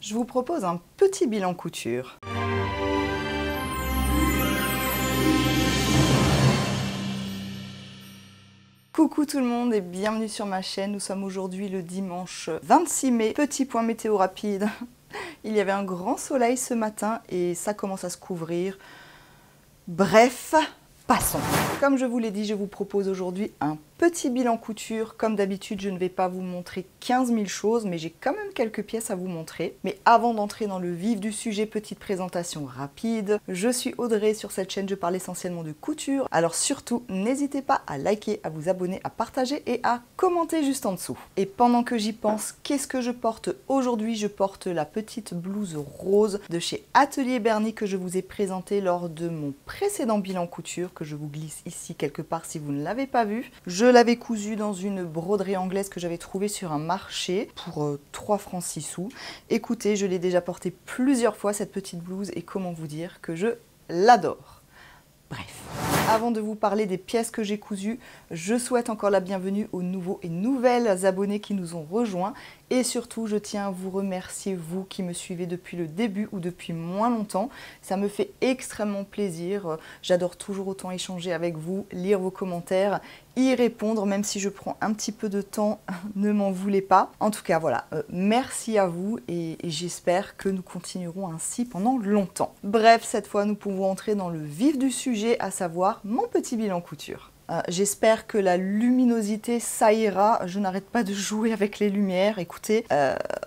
je vous propose un petit bilan couture. Coucou tout le monde et bienvenue sur ma chaîne. Nous sommes aujourd'hui le dimanche 26 mai. Petit point météo rapide. Il y avait un grand soleil ce matin et ça commence à se couvrir. Bref, passons. Comme je vous l'ai dit, je vous propose aujourd'hui un petit bilan couture. Comme d'habitude, je ne vais pas vous montrer 15 000 choses, mais j'ai quand même quelques pièces à vous montrer. Mais avant d'entrer dans le vif du sujet, petite présentation rapide. Je suis Audrey, sur cette chaîne je parle essentiellement de couture. Alors surtout, n'hésitez pas à liker, à vous abonner, à partager et à commenter juste en dessous. Et pendant que j'y pense, qu'est-ce que je porte aujourd'hui? Je porte la petite blouse rose de chez Atelier Berny que je vous ai présentée lors de mon précédent bilan couture, que je vous glisse ici quelque part si vous ne l'avez pas vu. Je l'avais cousue dans une broderie anglaise que j'avais trouvée sur un marché pour 3 francs 6 sous. Écoutez, je l'ai déjà portée plusieurs fois cette petite blouse et comment vous dire que je l'adore. Bref, avant de vous parler des pièces que j'ai cousues, je souhaite encore la bienvenue aux nouveaux et nouvelles abonnés qui nous ont rejoints. Et surtout, je tiens à vous remercier, vous qui me suivez depuis le début ou depuis moins longtemps. Ça me fait extrêmement plaisir. J'adore toujours autant échanger avec vous, lire vos commentaires, y répondre, même si je prends un petit peu de temps, ne m'en voulez pas. En tout cas, voilà, merci à vous et j'espère que nous continuerons ainsi pendant longtemps. Bref, cette fois, nous pouvons entrer dans le vif du sujet, à savoir mon petit bilan couture. J'espère que la luminosité, ça ira. Je n'arrête pas de jouer avec les lumières. Écoutez,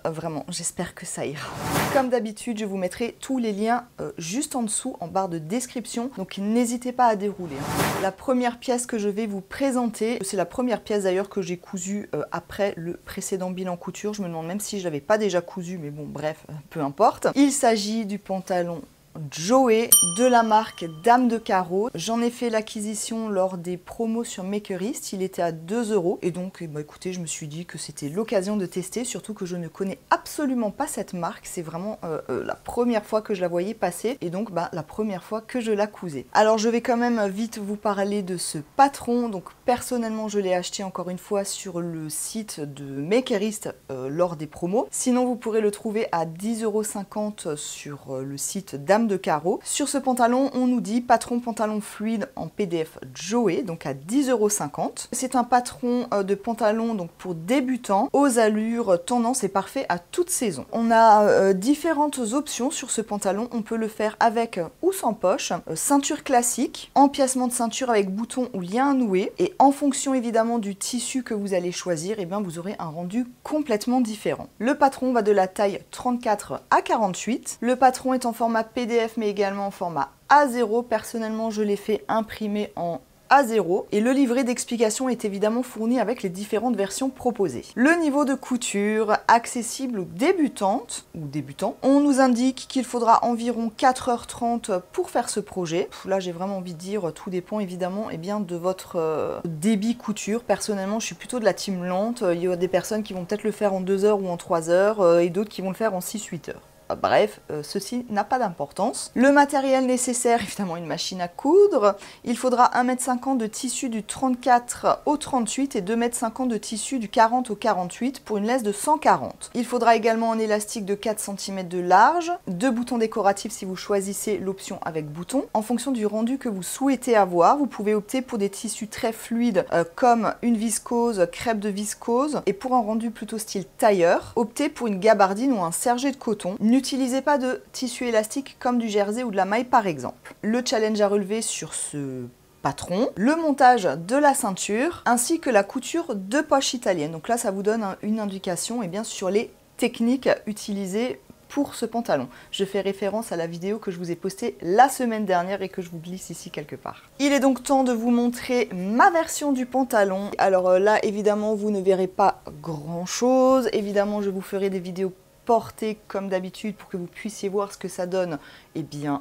vraiment, j'espère que ça ira. Comme d'habitude, je vous mettrai tous les liens juste en dessous, en barre de description. Donc, n'hésitez pas à dérouler. La première pièce que je vais vous présenter, c'est la première pièce d'ailleurs que j'ai cousue après le précédent bilan couture. Je me demande même si je l'avais pas déjà cousu, mais bon, bref, peu importe. Il s'agit du pantalon Joey de la marque Dame de Carreau. J'en ai fait l'acquisition lors des promos sur Makerist, il était à 2 € et donc écoutez, je me suis dit que c'était l'occasion de tester, surtout que je ne connais absolument pas cette marque, c'est vraiment la première fois que je la voyais passer et donc la première fois que je la cousais. Alors je vais quand même vite vous parler de ce patron. Donc personnellement je l'ai acheté encore une fois sur le site de Makerist lors des promos, sinon vous pourrez le trouver à 10,50 € sur le site Dame de Carreau. Sur ce pantalon, on nous dit patron pantalon fluide en PDF Joey, donc à 10,50 €. C'est un patron de pantalon donc pour débutants, aux allures tendance et parfait à toute saison. On a différentes options sur ce pantalon. On peut le faire avec ou sans poche, ceinture classique, empiècement de ceinture avec bouton ou lien à nouer, et en fonction évidemment du tissu que vous allez choisir, et bien vous aurez un rendu complètement différent. Le patron va de la taille 34 à 48. Le patron est en format PDF mais également en format A0. Personnellement, je l'ai fait imprimer en A0 et le livret d'explication est évidemment fourni avec les différentes versions proposées. Le niveau de couture, accessible aux débutantes ou débutants. On nous indique qu'il faudra environ 4h30 pour faire ce projet. Là, j'ai vraiment envie de dire, tout dépend évidemment de votre débit couture. Personnellement, je suis plutôt de la team lente. Il y a des personnes qui vont peut-être le faire en 2 heures ou en 3 heures et d'autres qui vont le faire en 6-8 heures. Bref, ceci n'a pas d'importance. Le matériel nécessaire, évidemment une machine à coudre. Il faudra 1,50 m de tissu du 34 au 38 et 2,50 m de tissu du 40 au 48 pour une laisse de 140. Il faudra également un élastique de 4 cm de large, 2 boutons décoratifs si vous choisissez l'option avec bouton. En fonction du rendu que vous souhaitez avoir, vous pouvez opter pour des tissus très fluides comme une viscose, crêpe de viscose, et pour un rendu plutôt style tailleur, optez pour une gabardine ou un sergé de coton. N'utilisez pas de tissu élastique comme du jersey ou de la maille par exemple. Le challenge à relever sur ce patron, le montage de la ceinture ainsi que la couture de poche italienne. Donc là ça vous donne une indication sur les techniques utilisées pour ce pantalon. Je fais référence à la vidéo que je vous ai postée la semaine dernière et que je vous glisse ici quelque part. Il est donc temps de vous montrer ma version du pantalon. Alors là évidemment vous ne verrez pas grand chose, évidemment je vous ferai des vidéos porté comme d'habitude pour que vous puissiez voir ce que ça donne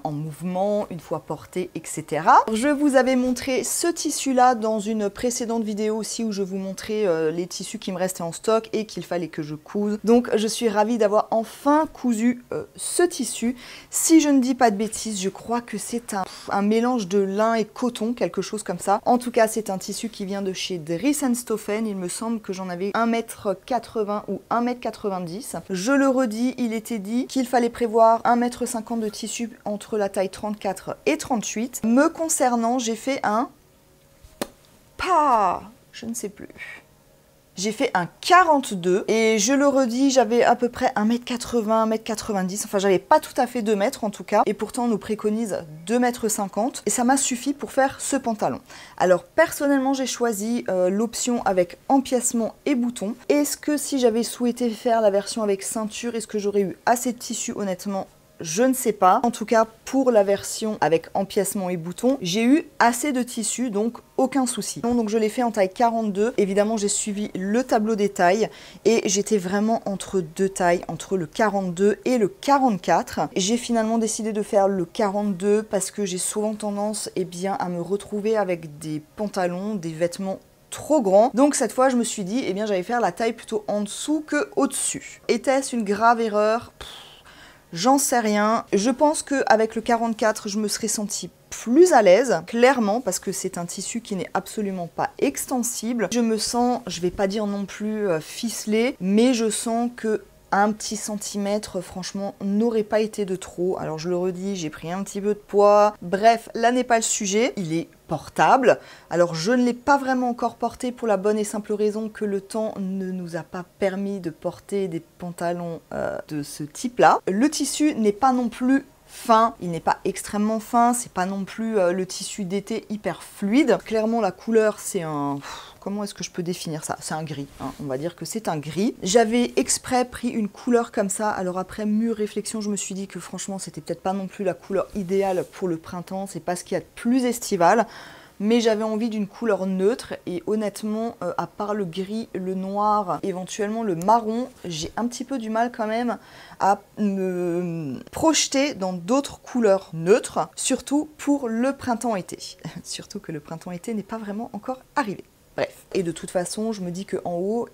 en mouvement, une fois porté, etc. Je vous avais montré ce tissu-là dans une précédente vidéo aussi où je vous montrais les tissus qui me restaient en stock et qu'il fallait que je couse. Donc je suis ravie d'avoir enfin cousu ce tissu. Si je ne dis pas de bêtises, je crois que c'est un mélange de lin et coton, quelque chose comme ça. En tout cas, c'est un tissu qui vient de chez Dries & Stoffen. Il me semble que j'en avais 1,80 m ou 1,90 m. Je le redis, il était dit qu'il fallait prévoir 1,50 m de tissu entre la taille 34 et 38. Me concernant, j'ai fait un... Je ne sais plus. J'ai fait un 42 et je le redis, j'avais à peu près 1,80 m, 1,90 m, enfin j'avais pas tout à fait 2 mètres en tout cas, et pourtant on nous préconise 2,50 m et ça m'a suffi pour faire ce pantalon. Alors personnellement j'ai choisi l'option avec empiècement et boutons. Est-ce que si j'avais souhaité faire la version avec ceinture, est-ce que j'aurais eu assez de tissu? Honnêtement, je ne sais pas. En tout cas, pour la version avec empiècement et boutons, j'ai eu assez de tissu, donc aucun souci. Donc je l'ai fait en taille 42. Évidemment, j'ai suivi le tableau des tailles et j'étais vraiment entre deux tailles, entre le 42 et le 44. J'ai finalement décidé de faire le 42 parce que j'ai souvent tendance à me retrouver avec des pantalons, des vêtements trop grand. Donc cette fois je me suis dit j'allais faire la taille plutôt en dessous que au-dessus. Était-ce une grave erreur? J'en sais rien. Je pense qu'avec le 44, je me serais sentie plus à l'aise, clairement, parce que c'est un tissu qui n'est absolument pas extensible. Je me sens, je vais pas dire non plus ficelé, mais je sens que un petit centimètre, franchement, n'aurait pas été de trop. Alors je le redis, j'ai pris un petit peu de poids. Bref, là n'est pas le sujet. Il est portable. Alors je ne l'ai pas vraiment encore porté pour la bonne et simple raison que le temps ne nous a pas permis de porter des pantalons de ce type-là. Le tissu n'est pas non plus fin, il n'est pas extrêmement fin, c'est pas non plus le tissu d'été hyper fluide. Clairement la couleur c'est un... Comment est-ce que je peux définir ça? C'est un gris, hein. On va dire que c'est un gris. J'avais exprès pris une couleur comme ça, alors après mûre réflexion, je me suis dit que franchement c'était peut-être pas non plus la couleur idéale pour le printemps, c'est pas ce qu'il y a de plus estival. Mais j'avais envie d'une couleur neutre et honnêtement, à part le gris, le noir, éventuellement le marron, j'ai un petit peu du mal quand même à me projeter dans d'autres couleurs neutres, surtout pour le printemps-été. Surtout que le printemps-été n'est pas vraiment encore arrivé. Bref, et de toute façon, je me dis qu'en haut,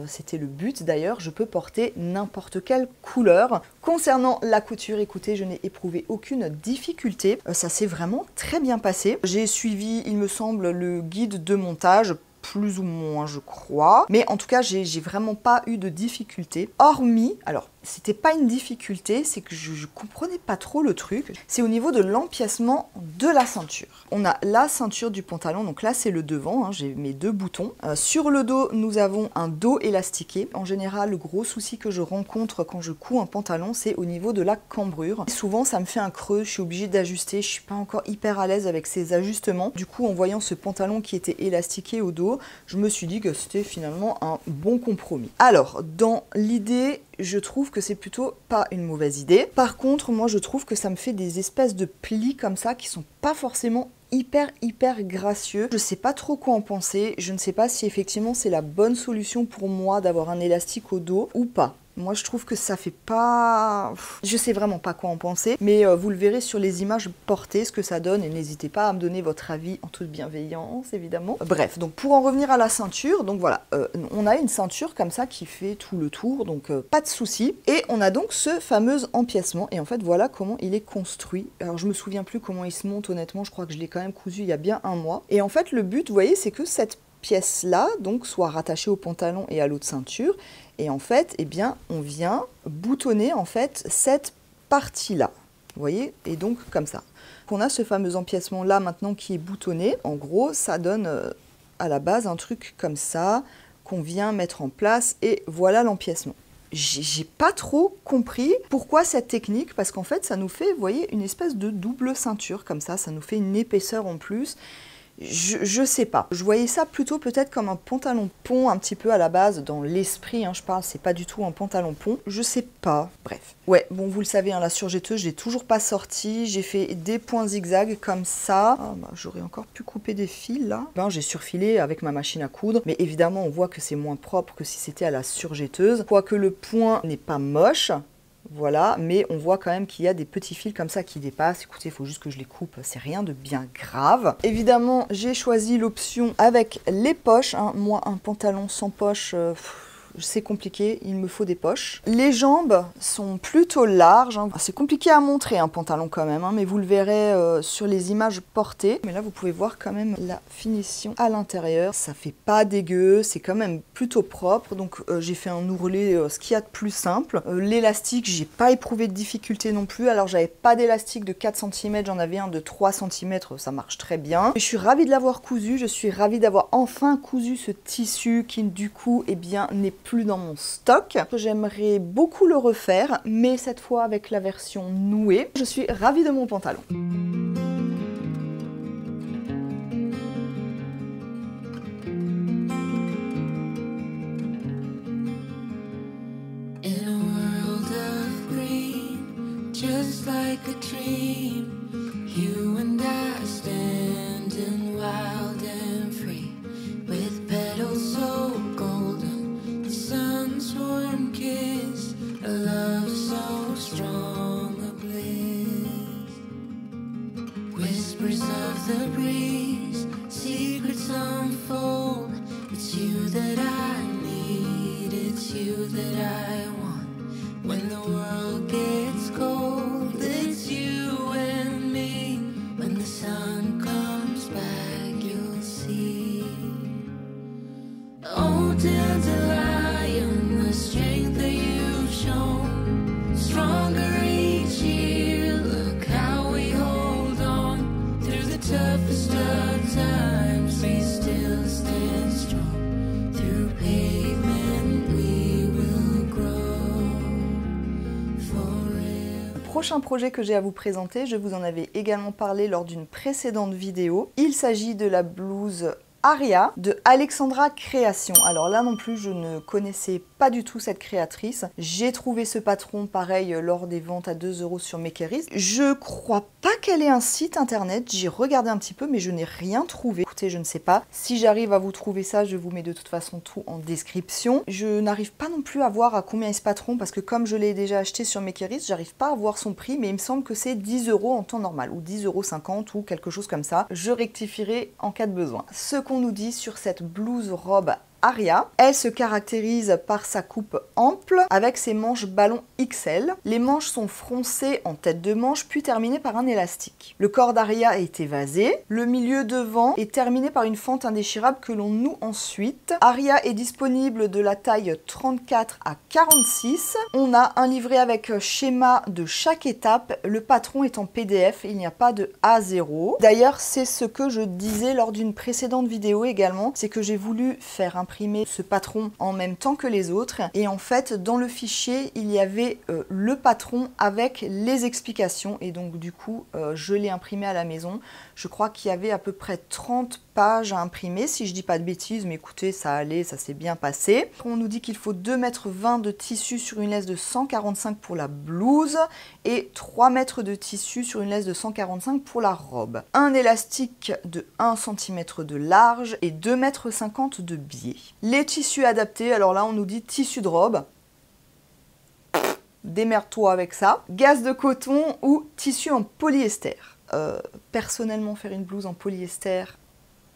c'était le but d'ailleurs, je peux porter n'importe quelle couleur. Concernant la couture, écoutez, je n'ai éprouvé aucune difficulté, ça s'est vraiment très bien passé. J'ai suivi, il me semble, le guide de montage, plus ou moins je crois, mais en tout cas j'ai vraiment pas eu de difficulté, hormis, alors c'était pas une difficulté, c'est que je comprenais pas trop le truc, c'est au niveau de l'empiècement de la ceinture. On a la ceinture du pantalon, donc là c'est le devant, hein, j'ai mes deux boutons. Sur le dos, nous avons un dos élastiqué. En général, le gros souci que je rencontre quand je couds un pantalon, c'est au niveau de la cambrure. Souvent ça me fait un creux, je suis obligée d'ajuster, je suis pas encore hyper à l'aise avec ces ajustements. Du coup, en voyant ce pantalon qui était élastiqué au dos, je me suis dit que c'était finalement un bon compromis. Alors, dans l'idée, je trouve que c'est plutôt pas une mauvaise idée. Par contre, moi je trouve que ça me fait des espèces de plis comme ça qui sont pas forcément hyper gracieux. Je sais pas trop quoi en penser. Je ne sais pas si effectivement c'est la bonne solution pour moi d'avoir un élastique au dos ou pas. Moi, je trouve que ça fait pas... Je sais vraiment pas quoi en penser, mais vous le verrez sur les images portées, ce que ça donne, et n'hésitez pas à me donner votre avis en toute bienveillance, évidemment. Bref, donc pour en revenir à la ceinture, donc voilà, on a une ceinture comme ça qui fait tout le tour, donc pas de souci. Et on a donc ce fameux empiècement, et en fait, voilà comment il est construit. Alors, je me souviens plus comment il se monte, honnêtement, je crois que je l'ai quand même cousu il y a bien un mois. Et en fait, le but, vous voyez, c'est que cette pièce-là, donc, soit rattachée au pantalon et à l'autre ceinture. Et en fait, on vient boutonner en fait cette partie-là. Vous voyez? Et donc comme ça. On a ce fameux empiècement-là maintenant qui est boutonné. En gros, ça donne à la base un truc comme ça qu'on vient mettre en place. Et voilà l'empiècement. J'ai pas trop compris pourquoi cette technique, parce qu'en fait, ça nous fait, vous voyez, une espèce de double ceinture comme ça nous fait une épaisseur en plus. Je sais pas. Je voyais ça plutôt peut-être comme un pantalon pont un petit peu à la base, dans l'esprit, hein, je parle, c'est pas du tout un pantalon pont. Je sais pas. Bref. Ouais, bon, vous le savez, hein, la surjetteuse, j'ai toujours pas sorti. J'ai fait des points zigzags comme ça. Ah, bah, j'aurais encore pu couper des fils là. J'ai surfilé avec ma machine à coudre, mais évidemment, on voit que c'est moins propre que si c'était à la surjetteuse. Quoique le point n'est pas moche. Voilà, mais on voit quand même qu'il y a des petits fils comme ça qui dépassent. Écoutez, il faut juste que je les coupe, c'est rien de bien grave. Évidemment, j'ai choisi l'option avec les poches, hein. Moi, un pantalon sans poche, c'est compliqué, il me faut des poches. Les jambes sont plutôt larges, hein. C'est compliqué à montrer un pantalon quand même, hein, mais vous le verrez sur les images portées. Mais là vous pouvez voir quand même la finition à l'intérieur, ça fait pas dégueu, c'est quand même plutôt propre. Donc j'ai fait un ourlet, ce qu'il y a de plus simple. L'élastique, j'ai pas éprouvé de difficulté non plus. Alors j'avais pas d'élastique de 4 cm, j'en avais un de 3 cm, ça marche très bien. Je suis ravie de l'avoir cousu, je suis ravie d'avoir enfin cousu ce tissu qui du coup eh bien n'est plus dans mon stock. J'aimerais beaucoup le refaire, mais cette fois avec la version nouée. Je suis ravie de mon pantalon. The breeze, secrets unfold. It's you that I need, it's you that I want. When the world gets cold, it's you and me. When the sun comes back, you'll see. Oh, dandelion, the strength that you've shown, stronger each year. Look how we hold on through the toughest of times. We still stand strong. Through pavement we will grow forever. Le prochain projet que j'ai à vous présenter, je vous en avais également parlé lors d'une précédente vidéo. Il s'agit de la blouse Aria de Alexandra Création. Alors là non plus, je ne connaissais pas du tout cette créatrice. J'ai trouvé ce patron pareil lors des ventes à 2 € sur Mekeris. Je crois pas qu'elle ait un site internet. J'ai regardé un petit peu mais je n'ai rien trouvé. Écoutez, je ne sais pas. Si j'arrive à vous trouver ça, je vous mets de toute façon tout en description. Je n'arrive pas non plus à voir à combien est ce patron parce que comme je l'ai déjà acheté sur Mekeris, j'arrive pas à voir son prix, mais il me semble que c'est 10 € en temps normal ou 10,50 € ou quelque chose comme ça. Je rectifierai en cas de besoin. Ce qu'on nous dit sur cette blouse robe Aria, elle se caractérise par sa coupe ample avec ses manches ballon XL. Les manches sont froncées en tête de manche puis terminées par un élastique. Le corps d'Aria est évasé. Le milieu devant est terminé par une fente indéchirable que l'on noue ensuite. Aria est disponible de la taille 34 à 46. On a un livret avec schéma de chaque étape. Le patron est en PDF, il n'y a pas de A0. D'ailleurs, c'est ce que je disais lors d'une précédente vidéo également, c'est que j'ai voulu faire imprimer ce patron en même temps que les autres et en fait dans le fichier il y avait le patron avec les explications et donc du coup je l'ai imprimé à la maison. Je crois qu'il y avait à peu près 30 pages à imprimer si je dis pas de bêtises, mais écoutez, ça allait, ça s'est bien passé. On nous dit qu'il faut 2,20 m de tissu sur une laisse de 145 pour la blouse et 3 mètres de tissu sur une laisse de 145 pour la robe. Un élastique de 1 cm de large et 2,50 m de biais. Les tissus adaptés, alors là on nous dit tissu de robe. Démerde-toi avec ça. Gaze de coton ou tissu en polyester. Personnellement, faire une blouse en polyester,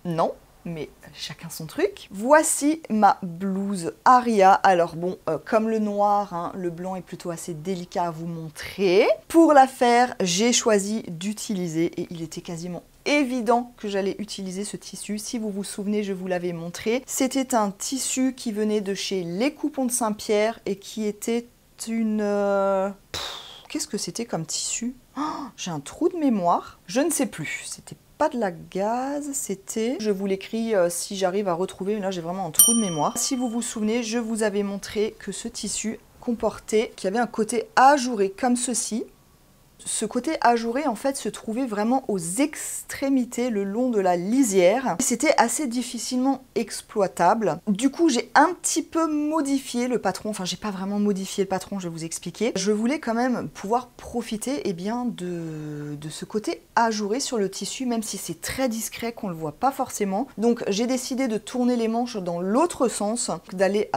non, mais chacun son truc. Voici ma blouse Aria. Alors bon, comme le noir, hein, le blanc est plutôt assez délicat à vous montrer. Pour la faire, j'ai choisi d'utiliser, et il était quasiment évident que j'allais utiliser ce tissu. Si vous vous souvenez, je vous l'avais montré. C'était un tissu qui venait de chez Les Coupons de Saint-Pierre et qui était une... Qu'est-ce que c'était comme tissu? Oh, j'ai un trou de mémoire. Je ne sais plus. C'était pas de la gaze, c'était... Je vous l'écris si j'arrive à retrouver, mais là j'ai vraiment un trou de mémoire. Si vous vous souvenez, je vous avais montré que ce tissu comportait, qu'il y avait un côté ajouré comme ceci. Ce côté ajouré en fait se trouvait vraiment aux extrémités le long de la lisière. C'était assez difficilement exploitable. Du coup j'ai un petit peu modifié le patron, enfin j'ai pas vraiment modifié le patron, je vais vous expliquer. Je voulais quand même pouvoir profiter bien, de ce côté ajouré sur le tissu, même si c'est très discret, qu'on le voit pas forcément. Donc j'ai décidé de tourner les manches dans l'autre sens, d'aller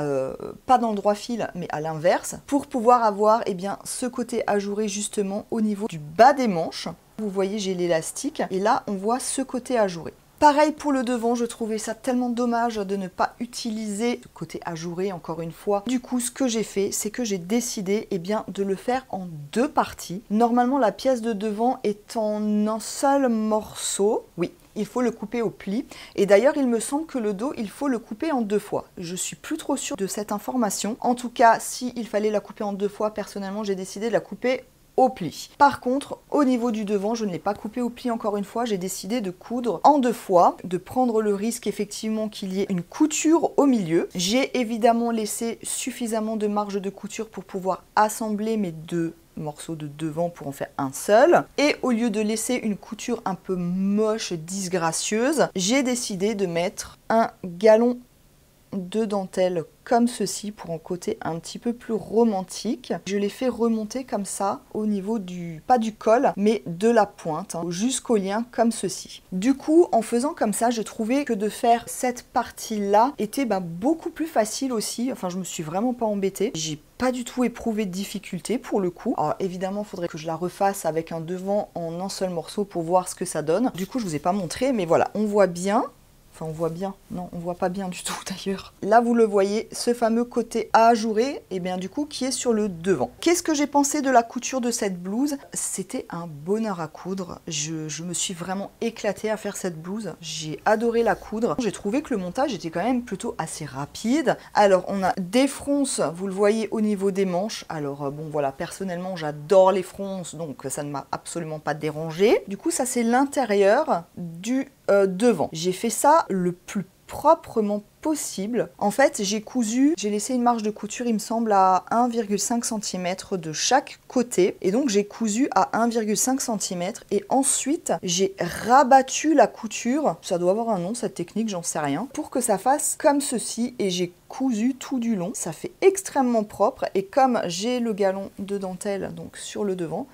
pas dans le droit fil mais à l'inverse, pour pouvoir avoir ce côté ajouré justement au niveau du bas des manches. Vous voyez, j'ai l'élastique et là on voit ce côté ajouré. Pareil pour le devant, je trouvais ça tellement dommage de ne pas utiliser le côté ajouré encore une fois. Du coup, ce que j'ai fait, c'est que j'ai décidé de le faire en 2 parties. Normalement, la pièce de devant est en un seul morceau. Oui, il faut le couper au pli. Et d'ailleurs, il me semble que le dos, il faut le couper en 2 fois. Je suis plus trop sûre de cette information. En tout cas, s'il fallait la couper en 2 fois, personnellement, j'ai décidé de la couper au pli. Par contre, au niveau du devant, je ne l'ai pas coupé au pli encore une fois, j'ai décidé de coudre en 2 fois, de prendre le risque effectivement qu'il y ait une couture au milieu. J'ai évidemment laissé suffisamment de marge de couture pour pouvoir assembler mes 2 morceaux de devant pour en faire un seul. Et au lieu de laisser une couture un peu moche, disgracieuse, j'ai décidé de mettre un galon de dentelle comme ceci pour un côté un petit peu plus romantique. Je l'ai fait remonter comme ça au niveau pas du col, mais de la pointe, jusqu'au lien comme ceci. Du coup, en faisant comme ça, j'ai trouvé que de faire cette partie-là était beaucoup plus facile aussi. Enfin, je me suis vraiment pas embêtée. J'ai pas du tout éprouvé de difficulté pour le coup. Alors évidemment, il faudrait que je la refasse avec un devant en un seul morceau pour voir ce que ça donne. Du coup, je vous ai pas montré, mais voilà, on voit bien. Enfin, on voit bien. Non, on voit pas bien du tout d'ailleurs. Là, vous le voyez, ce fameux côté ajouré, et bien du coup, qui est sur le devant. Qu'est-ce que j'ai pensé de la couture de cette blouse? C'était un bonheur à coudre. Je me suis vraiment éclatée à faire cette blouse. J'ai adoré la coudre. J'ai trouvé que le montage était quand même plutôt assez rapide. Alors, on a des fronces, vous le voyez au niveau des manches. Alors, bon, voilà, personnellement, j'adore les fronces, donc ça ne m'a absolument pas dérangé. Du coup, ça, c'est l'intérieur du devant. J'ai fait ça le plus proprement possible. En fait, j'ai laissé une marge de couture, il me semble, à 1,5 cm de chaque côté. Et donc, j'ai cousu à 1,5 cm. Et ensuite, j'ai rabattu la couture. Ça doit avoir un nom, cette technique, j'en sais rien. Pour que ça fasse comme ceci. Et j'ai cousu tout du long. Ça fait extrêmement propre. Et comme j'ai le galon de dentelle donc sur le devant,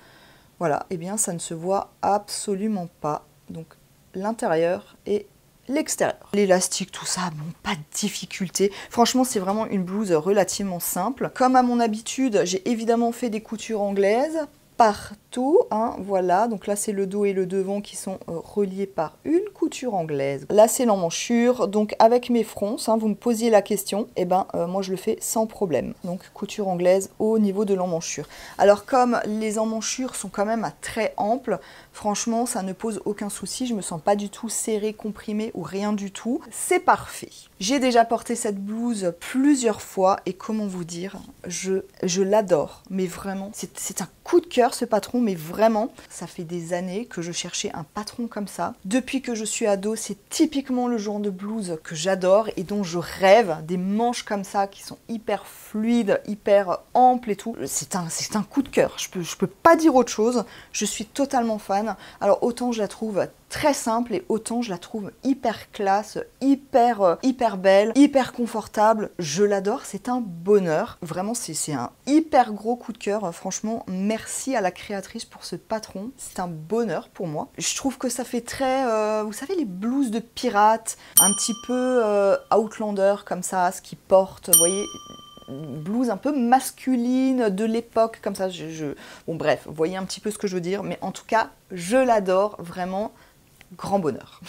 voilà, et bien ça ne se voit absolument pas. Donc, l'intérieur et l'extérieur. L'élastique, tout ça, bon, pas de difficulté. Franchement, c'est vraiment une blouse relativement simple. Comme à mon habitude, j'ai évidemment fait des coutures anglaises partout, voilà. Donc là, c'est le dos et le devant qui sont reliés par une couture anglaise. Là, c'est l'emmanchure. Donc avec mes fronces, vous me posiez la question, et moi, je le fais sans problème. Donc couture anglaise au niveau de l'emmanchure. Alors comme les emmanchures sont quand même très amples, franchement, ça ne pose aucun souci. Je me sens pas du tout serrée, comprimée ou rien du tout. C'est parfait. J'ai déjà porté cette blouse plusieurs fois et comment vous dire, je l'adore. Mais vraiment, c'est un coup de cœur ce patron, mais vraiment, ça fait des années que je cherchais un patron comme ça. Depuis que je suis ado, c'est typiquement le genre de blouse que j'adore et dont je rêve. Des manches comme ça qui sont hyper fluides, hyper amples et tout. C'est un coup de cœur. Je peux pas dire autre chose. Je suis totalement fan. Alors autant je la trouve très simple et autant je la trouve hyper classe, hyper belle, hyper confortable. Je l'adore, c'est un bonheur. Vraiment, c'est un hyper gros coup de cœur. Franchement, merci à la créatrice pour ce patron. C'est un bonheur pour moi. Je trouve que ça fait très, vous savez, les blouses de pirates, un petit peu Outlander comme ça, ce qu'ils portent, vous voyez, blouse un peu masculine de l'époque, comme ça. Bon bref, vous voyez un petit peu ce que je veux dire, mais en tout cas, je l'adore, vraiment, grand bonheur.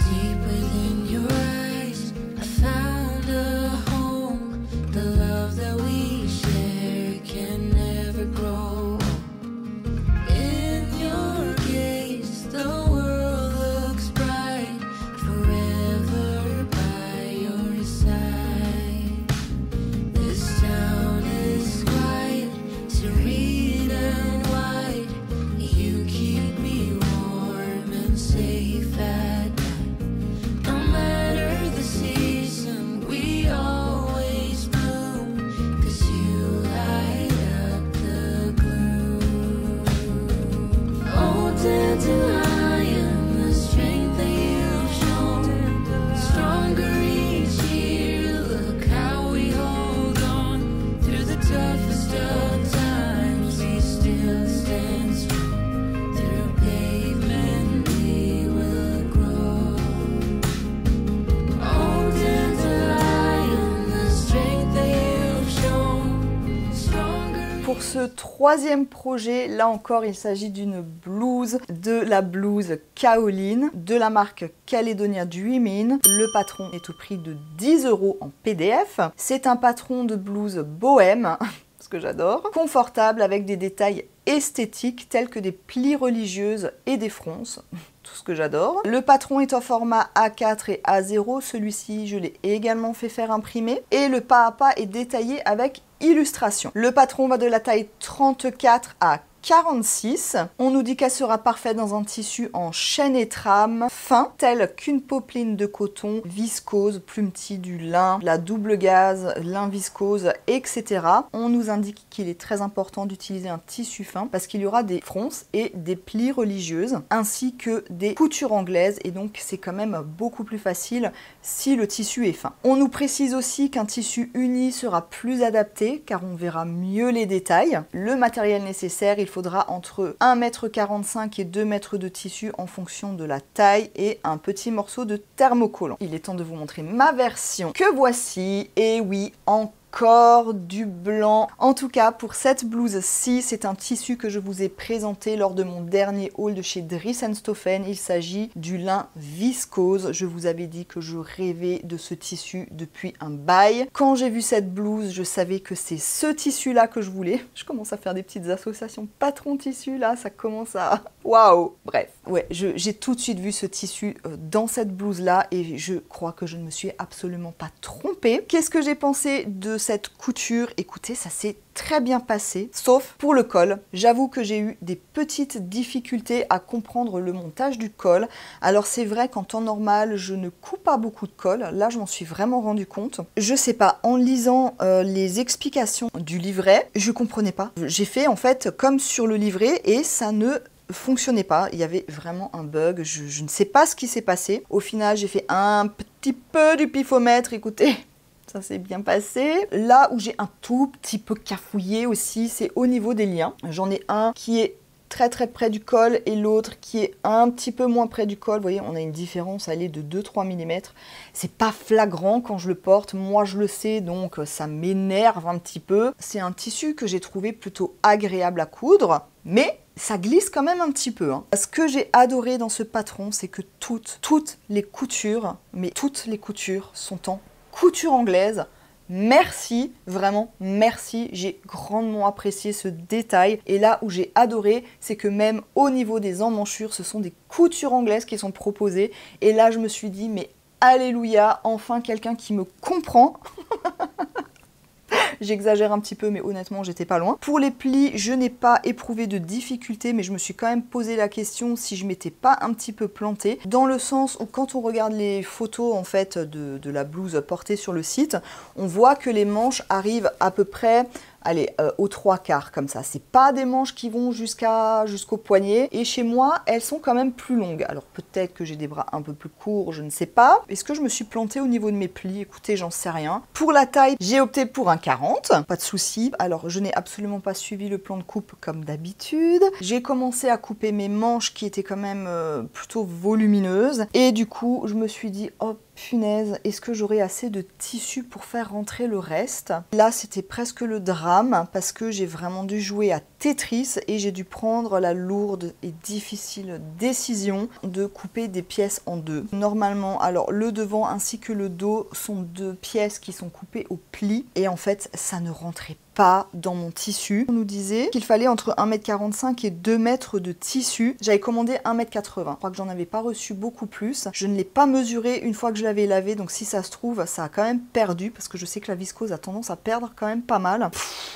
Deep within your eyes, I found a home. ce troisième projet, là encore, il s'agit d'une blouse, de la blouse Kaolin, de la marque Caledonia Dreamin'. Le patron est au prix de 10 € en PDF. C'est un patron de blouse bohème, ce que j'adore, confortable avec des détails esthétiques tels que des plis religieuses et des fronces. Tout ce que j'adore. Le patron est en format A4 et A0. Celui-ci, je l'ai également fait faire imprimer. Et le pas à pas est détaillé avec illustration. Le patron va de la taille 34 à 46. On nous dit qu'elle sera parfaite dans un tissu en chaîne et trame fin, tel qu'une popeline de coton, viscose, plumetis, du lin, la double gaze, lin viscose, etc. On nous indique qu'il est très important d'utiliser un tissu fin parce qu'il y aura des fronces et des plis religieuses, ainsi que des coutures anglaises, et donc c'est quand même beaucoup plus facile si le tissu est fin. On nous précise aussi qu'un tissu uni sera plus adapté car on verra mieux les détails. Le matériel nécessaire, il faudra entre 1,45 m et 2 m de tissu en fonction de la taille et un petit morceau de thermocollant. Il est temps de vous montrer ma version que voici. Et oui, encore du blanc. En tout cas, pour cette blouse-ci, c'est un tissu que je vous ai présenté lors de mon dernier haul de chez Dries & Stoffen. Il s'agit du lin viscose. Je vous avais dit que je rêvais de ce tissu depuis un bail. Quand j'ai vu cette blouse, je savais que c'est ce tissu-là que je voulais. Je commence à faire des petites associations patron tissu, là, ça commence à... Waouh! Bref, ouais, j'ai tout de suite vu ce tissu dans cette blouse-là et je crois que je ne me suis absolument pas trompée. Qu'est-ce que j'ai pensé de cette couture? Écoutez, ça s'est très bien passé, sauf pour le col. J'avoue que j'ai eu des petites difficultés à comprendre le montage du col. Alors c'est vrai qu'en temps normal, je ne coupe pas beaucoup de col. Là, je m'en suis vraiment rendu compte. Je sais pas, en lisant les explications du livret, je comprenais pas. J'ai fait en fait comme sur le livret et ça ne fonctionnait pas, il y avait vraiment un bug, je ne sais pas ce qui s'est passé. Au final, j'ai fait un petit peu du pifomètre, écoutez, ça s'est bien passé. Là où j'ai un tout petit peu cafouillé aussi, c'est au niveau des liens. J'en ai un qui est très près du col et l'autre qui est un petit peu moins près du col. Vous voyez, on a une différence, elle est de 2-3 mm. C'est pas flagrant quand je le porte, moi je le sais, donc ça m'énerve un petit peu. C'est un tissu que j'ai trouvé plutôt agréable à coudre, mais ça glisse quand même un petit peu. Ce que j'ai adoré dans ce patron, c'est que toutes les coutures, mais toutes les coutures sont en couture anglaise. Merci, vraiment merci, j'ai grandement apprécié ce détail. Et là où j'ai adoré, c'est que même au niveau des emmanchures, ce sont des coutures anglaises qui sont proposées. Et là, je me suis dit, mais alléluia, enfin quelqu'un qui me comprend. J'exagère un petit peu, mais honnêtement, j'étais pas loin. Pour les plis, je n'ai pas éprouvé de difficulté, mais je me suis quand même posé la question si je m'étais pas un petit peu plantée. Dans le sens où quand on regarde les photos en fait de la blouse portée sur le site, on voit que les manches arrivent à peu près... Allez, aux 3/4 comme ça. C'est pas des manches qui vont jusqu'au poignet. Et chez moi, elles sont quand même plus longues. Alors peut-être que j'ai des bras un peu plus courts, je ne sais pas. Est-ce que je me suis plantée au niveau de mes plis? Écoutez, j'en sais rien. Pour la taille, j'ai opté pour un 40. Pas de souci. Alors je n'ai absolument pas suivi le plan de coupe comme d'habitude. J'ai commencé à couper mes manches qui étaient quand même plutôt volumineuses. Et du coup, je me suis dit, hop, punaise, est-ce que j'aurai assez de tissu pour faire rentrer le reste? Là, c'était presque le drame parce que j'ai vraiment dû jouer à Tetris et j'ai dû prendre la lourde et difficile décision de couper des pièces en deux. Normalement, alors le devant ainsi que le dos sont deux pièces qui sont coupées au pli et en fait, ça ne rentrait pas dans mon tissu. On nous disait qu'il fallait entre 1,45 m et 2 m de tissu. J'avais commandé 1,80 m. Je crois que j'en avais pas reçu beaucoup plus. Je ne l'ai pas mesuré une fois que je l'avais lavé, donc si ça se trouve, ça a quand même perdu parce que je sais que la viscose a tendance à perdre quand même pas mal.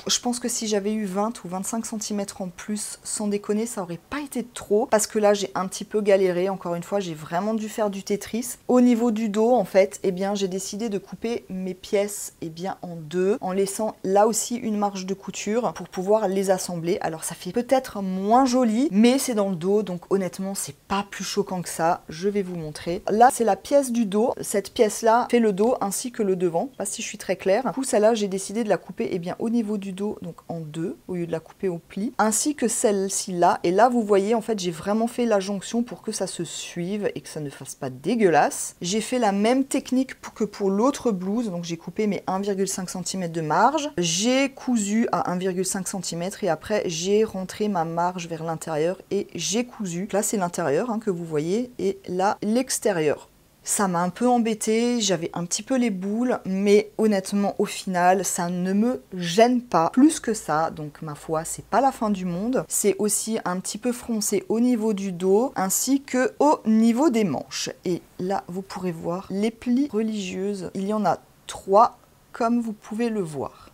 Je pense que si j'avais eu 20 ou 25 cm en plus, sans déconner, ça aurait pas été trop parce que là, j'ai un petit peu galéré. Encore une fois, j'ai vraiment dû faire du Tetris. Au niveau du dos, en fait, eh bien, j'ai décidé de couper mes pièces en deux, en laissant là aussi une marge de couture pour pouvoir les assembler. Alors ça fait peut-être moins joli, mais c'est dans le dos, donc honnêtement c'est pas plus choquant que ça. Je vais vous montrer. Là c'est la pièce du dos. Cette pièce là fait le dos ainsi que le devant. Pas si je suis très claire. Du coup celle-là j'ai décidé de la couper au niveau du dos, donc en deux, au lieu de la couper au plis, ainsi que celle-ci là. Et là, vous voyez, en fait, j'ai vraiment fait la jonction pour que ça se suive et que ça ne fasse pas dégueulasse. J'ai fait la même technique que pour l'autre blouse, donc j'ai coupé mes 1,5 cm de marge. J'ai cousu à 1,5 cm et après, j'ai rentré ma marge vers l'intérieur et j'ai cousu. Là, c'est l'intérieur hein, que vous voyez et là, l'extérieur. Ça m'a un peu embêtée, j'avais un petit peu les boules, mais honnêtement, au final, ça ne me gêne pas plus que ça. Donc, ma foi, c'est pas la fin du monde. C'est aussi un petit peu froncé au niveau du dos, ainsi que au niveau des manches. Et là, vous pourrez voir les plis religieuses. Il y en a 3, comme vous pouvez le voir.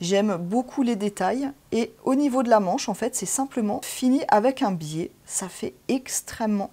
J'aime beaucoup les détails et au niveau de la manche, en fait, c'est simplement fini avec un biais. Ça fait extrêmement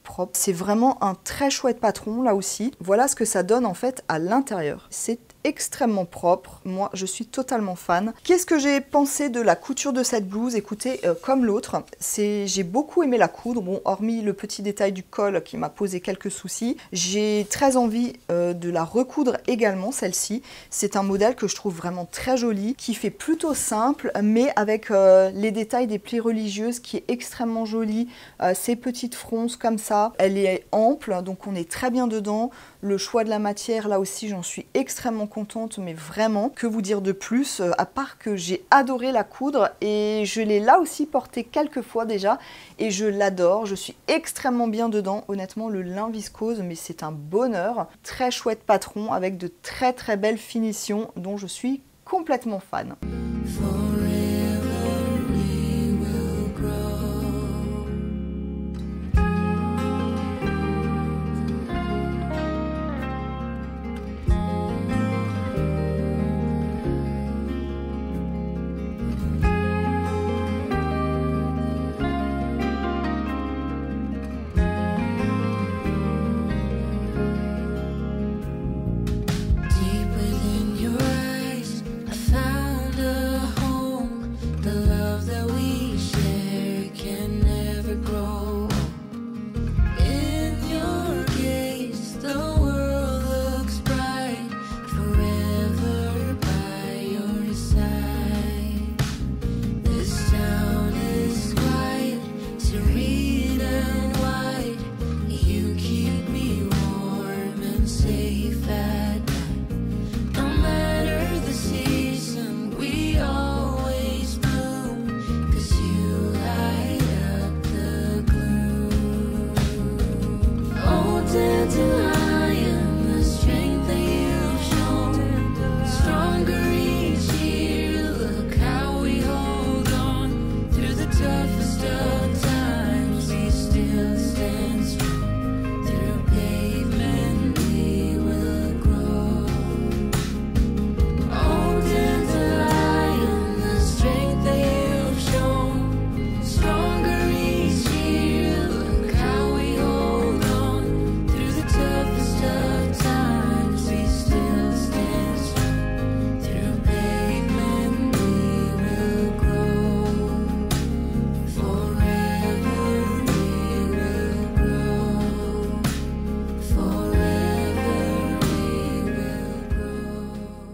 propre. C'est vraiment un très chouette patron là aussi. Voilà ce que ça donne en fait à l'intérieur. C'est extrêmement propre. Moi, je suis totalement fan. Qu'est-ce que j'ai pensé de la couture de cette blouse? Écoutez, comme l'autre, j'ai beaucoup aimé la coudre. Bon, hormis le petit détail du col qui m'a posé quelques soucis, j'ai très envie de la recoudre également, celle-ci. C'est un modèle que je trouve vraiment très joli, qui fait plutôt simple, mais avec les détails des plis religieuses qui est extrêmement joli. Ces petites fronces comme ça, elle est ample, donc on est très bien dedans. Le choix de la matière, là aussi, j'en suis extrêmement contente, mais vraiment, que vous dire de plus, à part que j'ai adoré la coudre et je l'ai là aussi portée quelques fois déjà et je l'adore, je suis extrêmement bien dedans. Honnêtement, le lin viscose, mais c'est un bonheur. Très chouette patron avec de très belles finitions dont je suis complètement fan.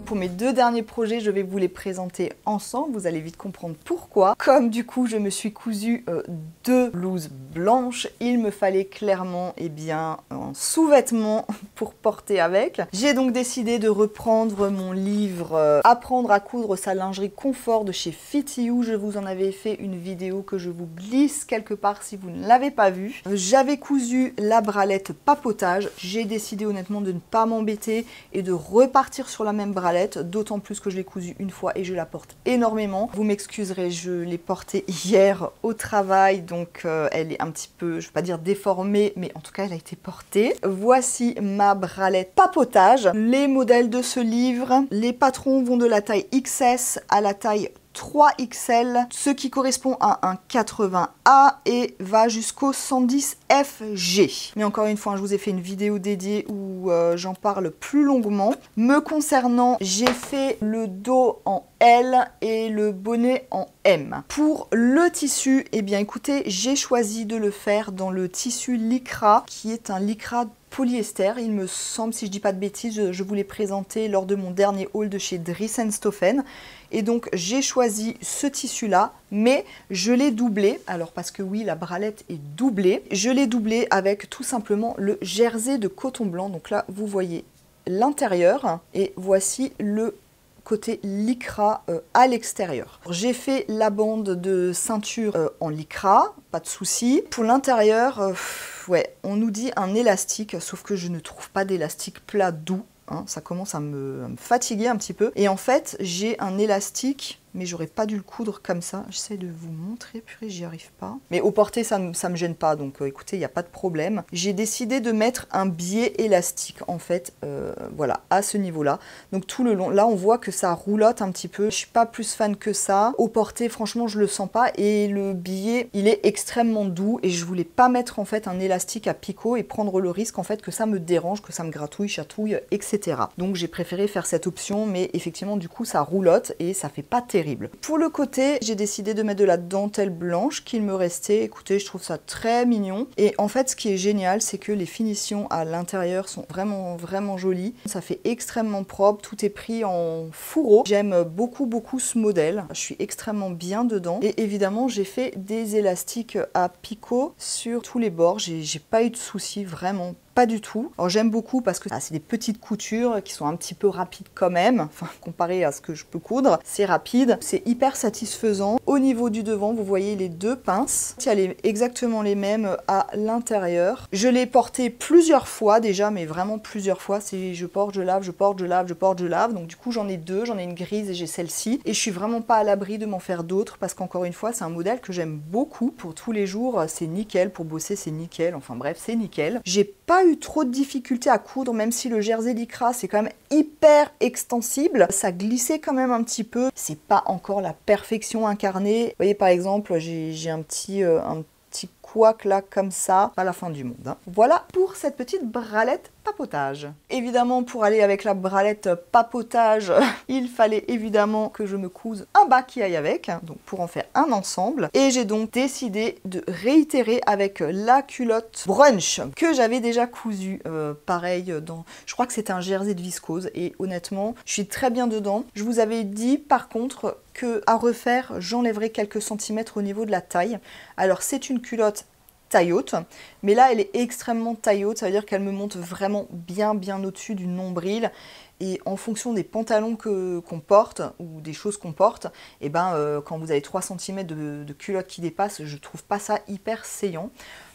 Pour mes 2 derniers projets, je vais vous les présenter ensemble. Vous allez vite comprendre pourquoi. Comme du coup, je me suis cousu 2 blouses blanches, il me fallait clairement un sous-vêtement pour porter avec. J'ai donc décidé de reprendre mon livre Apprendre à coudre sa lingerie confort de chez Fit You. Je vous en avais fait une vidéo que je vous glisse quelque part si vous ne l'avez pas vue. J'avais cousu la bralette papotage. J'ai décidé honnêtement de ne pas m'embêter et de repartir sur la même bralette, d'autant plus que je l'ai cousue une fois et je la porte énormément. Vous m'excuserez, je l'ai portée hier au travail, donc elle est un petit peu, je ne vais pas dire déformée, mais en tout cas elle a été portée. Voici ma bralette papotage. Les modèles de ce livre, les patrons vont de la taille XS à la taille 3XL, ce qui correspond à un 80A et va jusqu'au 110FG. Mais encore une fois, je vous ai fait une vidéo dédiée où j'en parle plus longuement. Me concernant, j'ai fait le dos en L et le bonnet en M. Pour le tissu, eh bien écoutez, j'ai choisi de le faire dans le tissu lycra, qui est un lycra polyester, il me semble, si je dis pas de bêtises, je vous l'ai présenté lors de mon dernier haul de chez Dries & Stoffen. Et donc j'ai choisi ce tissu là, mais je l'ai doublé, alors parce que oui, la bralette est doublée, je l'ai doublé avec tout simplement le jersey de coton blanc. Donc là vous voyez l'intérieur et voici le côté lycra à l'extérieur. J'ai fait la bande de ceinture en lycra, pas de souci. Pour l'intérieur, ouais, on nous dit un élastique, sauf que je ne trouve pas d'élastique plat doux. Hein, ça commence à me fatiguer un petit peu. Et en fait, j'ai un élastique, mais j'aurais pas dû le coudre comme ça. J'essaie de vous montrer, purée, j'y arrive pas. Mais au porté, ça me gêne pas, donc écoutez, il n'y a pas de problème. J'ai décidé de mettre un biais élastique, en fait, voilà, à ce niveau-là. Donc tout le long, là, on voit que ça roulotte un petit peu. Je suis pas plus fan que ça. Au porté, franchement, je le sens pas. Et le biais, il est extrêmement doux. Et je voulais pas mettre, en fait, un élastique à picot et prendre le risque, en fait, que ça me dérange, que ça me gratouille, chatouille, etc. Donc j'ai préféré faire cette option, mais effectivement, du coup, ça roulotte et ça fait pas terrible. Pour le côté, j'ai décidé de mettre de la dentelle blanche qu'il me restait. Écoutez, je trouve ça très mignon. Et en fait, ce qui est génial, c'est que les finitions à l'intérieur sont vraiment, vraiment jolies. Ça fait extrêmement propre. Tout est pris en fourreau. J'aime beaucoup, beaucoup ce modèle. Je suis extrêmement bien dedans. Et évidemment, j'ai fait des élastiques à picot sur tous les bords. J'ai pas eu de soucis, vraiment pas du tout. Alors j'aime beaucoup parce que c'est des petites coutures qui sont un petit peu rapides quand même, enfin comparé à ce que je peux coudre, c'est rapide, c'est hyper satisfaisant. Au niveau du devant, vous voyez les deux pinces, il y a exactement les mêmes à l'intérieur. Je l'ai porté plusieurs fois déjà, mais vraiment plusieurs fois, c'est je porte, je lave, je porte, je lave, je porte, je lave, donc du coup j'en ai deux, j'en ai une grise et j'ai celle-ci, et je suis vraiment pas à l'abri de m'en faire d'autres parce qu'encore une fois c'est un modèle que j'aime beaucoup. Pour tous les jours c'est nickel, pour bosser c'est nickel, enfin bref c'est nickel. J'ai pas eu trop de difficultés à coudre, même si le jersey lycra c'est quand même hyper extensible, ça glissait quand même un petit peu, c'est pas encore la perfection incarnée. Vous voyez par exemple j'ai un petit couac là comme ça, pas la fin du monde. Hein. Voilà pour cette petite bralette papotage. Évidemment, pour aller avec la bralette papotage, il fallait évidemment que je me couse un bas qui aille avec, donc pour en faire un ensemble. Et j'ai donc décidé de réitérer avec la culotte brunch que j'avais déjà cousue. Pareil, je crois que c'était un jersey de viscose et honnêtement, je suis très bien dedans. Je vous avais dit par contre que à refaire, j'enlèverai quelques centimètres au niveau de la taille. Alors c'est une culotte taille haute, mais là elle est extrêmement taille haute, ça veut dire qu'elle me monte vraiment bien au-dessus du nombril. Et en fonction des pantalons qu'on porte ou des choses qu'on porte, et quand vous avez 3 cm de culotte qui dépasse, je trouve pas ça hyper saillant.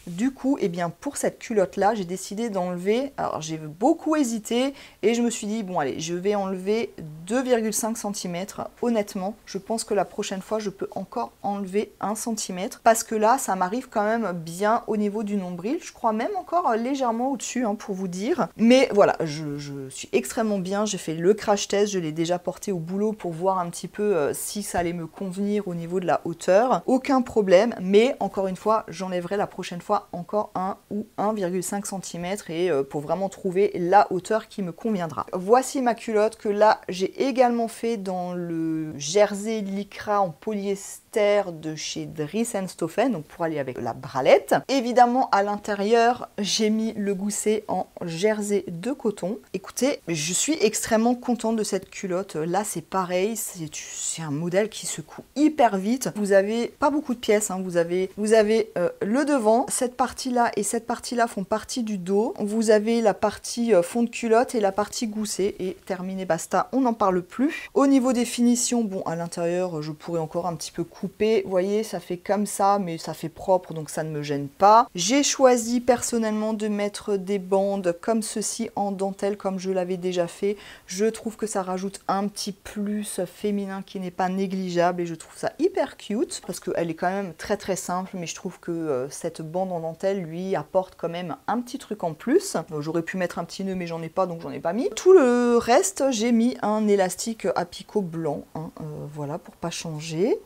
Du coup, pour cette culotte-là, j'ai décidé d'enlever, alors j'ai beaucoup hésité et je me suis dit, bon allez, je vais enlever 2,5 cm. Honnêtement, je pense que la prochaine fois, je peux encore enlever 1 cm parce que là, ça m'arrive quand même bien au niveau du nombril. Je crois même encore légèrement au-dessus, hein, pour vous dire. Mais voilà, je suis extrêmement bien. J'ai fait le crash test, je l'ai déjà porté au boulot pour voir un petit peu si ça allait me convenir au niveau de la hauteur. Aucun problème, mais encore une fois, j'enlèverai la prochaine fois encore 1 ou 1,5 cm et pour vraiment trouver la hauteur qui me conviendra. Voici ma culotte que là j'ai également fait dans le jersey lycra en polyester de chez Dries & Stoffen, donc pour aller avec la bralette. Évidemment à l'intérieur j'ai mis le gousset en jersey de coton. Écoutez, je suis extrêmement contente de cette culotte. Là c'est pareil, c'est un modèle qui se coud hyper vite. Vous avez pas beaucoup de pièces, hein. Vous avez le devant, cette partie-là et cette partie-là font partie du dos. Vous avez la partie fond de culotte et la partie gousset et terminé, basta, on n'en parle plus. Au niveau des finitions, bon, à l'intérieur, je pourrais encore un petit peu couper. Vous voyez, ça fait comme ça, mais ça fait propre, donc ça ne me gêne pas. J'ai choisi personnellement de mettre des bandes comme ceci en dentelle, comme je l'avais déjà fait. Je trouve que ça rajoute un petit plus féminin qui n'est pas négligeable et je trouve ça hyper cute parce qu'elle est quand même très très simple, mais je trouve que cette bande en dentelle lui apporte quand même un petit truc en plus. J'aurais pu mettre un petit nœud mais j'en ai pas, donc j'en ai pas mis. Tout le reste, j'ai mis un élastique à picot blanc, hein, voilà, pour pas changer.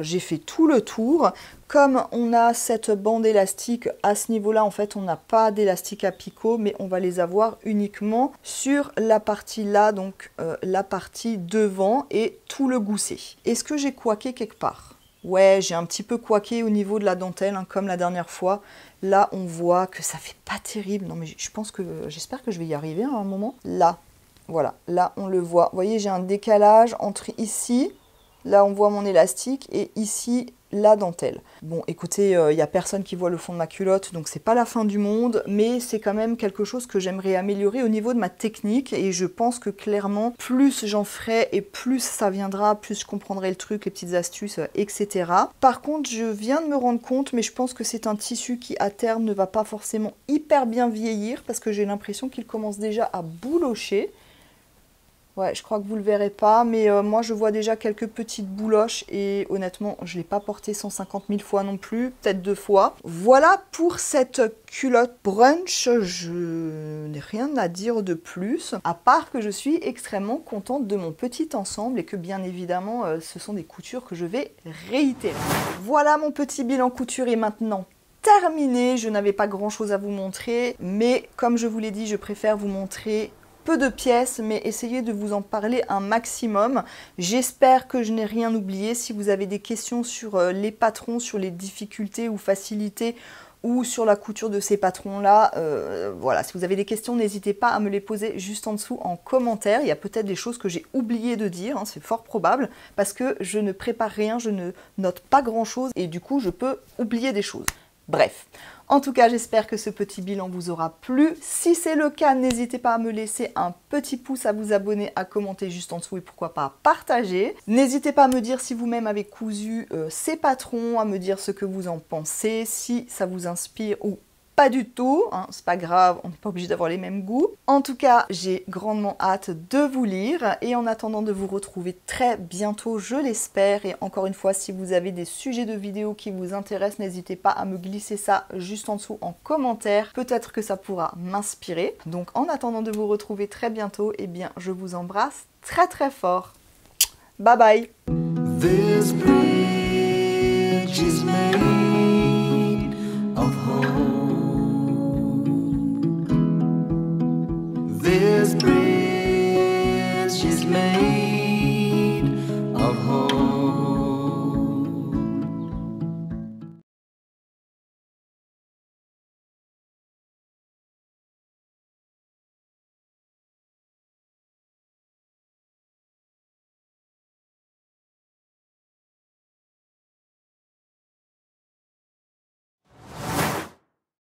J'ai fait tout le tour. Comme on a cette bande élastique à ce niveau-là, en fait, on n'a pas d'élastique à picot, mais on va les avoir uniquement sur la partie là, donc la partie devant et tout le gousset. Est-ce que j'ai couaqué quelque part ? Ouais, j'ai un petit peu couaqué au niveau de la dentelle, hein, comme la dernière fois. Là, on voit que ça fait pas terrible. Non, mais j'espère que je vais y arriver à un moment. Là, voilà, là, on le voit. Vous voyez, j'ai un décalage entre ici, là, on voit mon élastique, et ici, la dentelle. Bon, écoutez, il n'y a personne qui voit le fond de ma culotte, donc c'est pas la fin du monde, mais c'est quand même quelque chose que j'aimerais améliorer au niveau de ma technique, et je pense que clairement, plus j'en ferai et plus ça viendra, plus je comprendrai le truc, les petites astuces, etc. Par contre, je viens de me rendre compte, mais je pense que c'est un tissu qui à terme ne va pas forcément hyper bien vieillir, parce que j'ai l'impression qu'il commence déjà à boulocher. Ouais, je crois que vous ne le verrez pas, mais moi je vois déjà quelques petites bouloches et honnêtement, je ne l'ai pas porté 150 000 fois non plus, peut-être 2 fois. Voilà pour cette culotte brunch, je n'ai rien à dire de plus, à part que je suis extrêmement contente de mon petit ensemble et que bien évidemment, ce sont des coutures que je vais réitérer. Voilà, mon petit bilan couture est maintenant terminé. Je n'avais pas grand chose à vous montrer, mais comme je vous l'ai dit, je préfère vous montrer peu de pièces, mais essayez de vous en parler un maximum. J'espère que je n'ai rien oublié. Si vous avez des questions sur les patrons, sur les difficultés ou facilités, ou sur la couture de ces patrons-là, voilà, si vous avez des questions, n'hésitez pas à me les poser juste en dessous en commentaire. Il y a peut-être des choses que j'ai oublié de dire, hein, c'est fort probable, parce que je ne prépare rien, je ne note pas grand-chose, et du coup, je peux oublier des choses. Bref. En tout cas, j'espère que ce petit bilan vous aura plu. Si c'est le cas, n'hésitez pas à me laisser un petit pouce, à vous abonner, à commenter juste en dessous et pourquoi pas à partager. N'hésitez pas à me dire si vous-même avez cousu ces patrons, à me dire ce que vous en pensez, si ça vous inspire ou pas du tout, hein, c'est pas grave, on n'est pas obligé d'avoir les mêmes goûts. En tout cas, j'ai grandement hâte de vous lire et en attendant de vous retrouver très bientôt, je l'espère. Et encore une fois, si vous avez des sujets de vidéos qui vous intéressent, n'hésitez pas à me glisser ça juste en dessous en commentaire. Peut-être que ça pourra m'inspirer. Donc en attendant de vous retrouver très bientôt, eh bien, je vous embrasse très très fort. Bye bye. This bridge is made of home. This bridge is made of home.